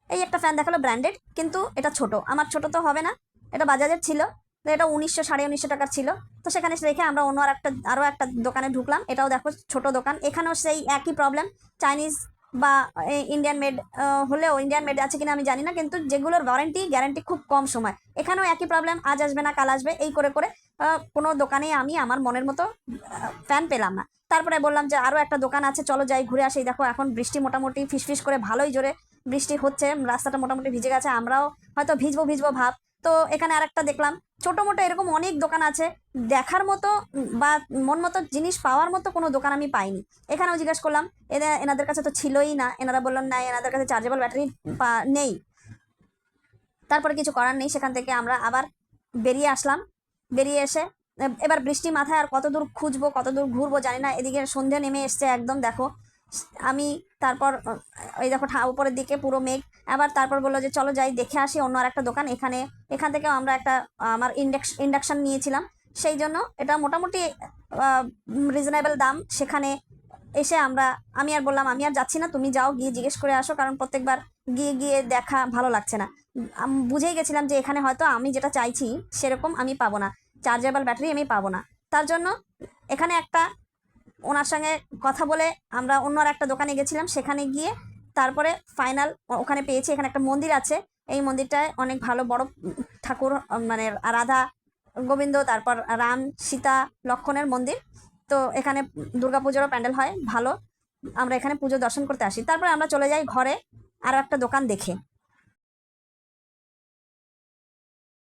এই একটা ফ্যান দেখালো ব্র্যান্ডেড, কিন্তু এটা ছোট, আমার ছোট তো হবে না, এটা বাজাজের ছিল, তো এটা 1900 1950 টাকার ছিল। তো সেখানে রেখে আমরা অন্য আরও একটা দোকানে ঢুকলাম, এটাও দেখো ছোট দোকান, এখানেও সেই একই প্রবলেম, চাইনিজ বা ইন্ডিয়ান মেড হলেও, ইন্ডিয়ান মেড আছে কিনা আমি জানি না, কিন্তু যেগুলোর ওয়ারেন্টি গ্যারান্টি খুব কম সময়, এখানেও একই প্রবলেম, আজ আসবে না কাল আসবে, এই করে করে কোনো দোকানে আমি আমার মনের মতো ফ্যান পেলাম না। তারপরে বললাম যে আরও একটা দোকান আছে, চলো যাই ঘুরে আসি। দেখো এখন বৃষ্টি মোটামুটি ফিসফিস করে ভালোই জোরে বৃষ্টি হচ্ছে, রাস্তাটা মোটামুটি ভিজে গেছে, আমরাও হয়তো ভিজবো ভিজবো ভাব। তো এখানে আরেকটা দেখলাম, ছোট মোটো এরকম অনেক দোকান আছে, দেখার মতো বা মন মতো জিনিস পাওয়ার মতো কোনো দোকান আমি পাইনি। এখানেও জিজ্ঞেস করলাম, এনাদের কাছে তো ছিলই না, এনারা বললেন না, এনাদের কাছে চার্জেবল ব্যাটারি নেই। তারপরে কিছু করার নেই, সেখান থেকে আমরা আবার বেরিয়ে আসলাম। বেরিয়ে এসে এবার বৃষ্টি মাথায় আর কত দূর খুঁজবো, কত দূর ঘুরবো জানি না, এদিকে সন্ধ্যে নেমে এসছে একদম, দেখো আমি তারপর এই দেখো উপরের দিকে পুরো মেঘ। আবার তারপর বললো যে চলো যাই দেখে আসি অন্য আর একটা দোকান, এখান থেকেও আমরা একটা আমার ইন্ডাকশান নিয়েছিলাম, সেই জন্য এটা মোটামুটি রিজনেবল দাম। সেখানে এসে আমি আর বললাম আমি আর যাচ্ছি না, তুমি যাও গিয়ে জিজ্ঞেস করে আসো, কারণ প্রত্যেকবার গিয়ে গিয়ে দেখা ভালো লাগছে না। বুঝেই গেছিলাম যে এখানে হয়তো আমি যেটা চাইছি সেরকম আমি পাবো না, চার্জেবল ব্যাটারি আমি পাবো না। তার জন্য এখানে একটা ওনার সঙ্গে কথা বলে আমরা অন্য আর একটা দোকানে গেছিলাম, সেখানে গিয়ে তারপরে ফাইনাল ওখানে পেয়েছি। এখানে একটা মন্দির আছে, এই মন্দিরটায় অনেক ভালো বড় ঠাকুর, মানে রাধা গোবিন্দ, তারপর রাম সীতা লক্ষণের মন্দির। তো এখানে দুর্গাপুজোরও প্যান্ডেল হয় ভালো, আমরা এখানে পুজো দর্শন করতে আসি। তারপরে আমরা চলে যাই ঘরে আরও একটা দোকান দেখে।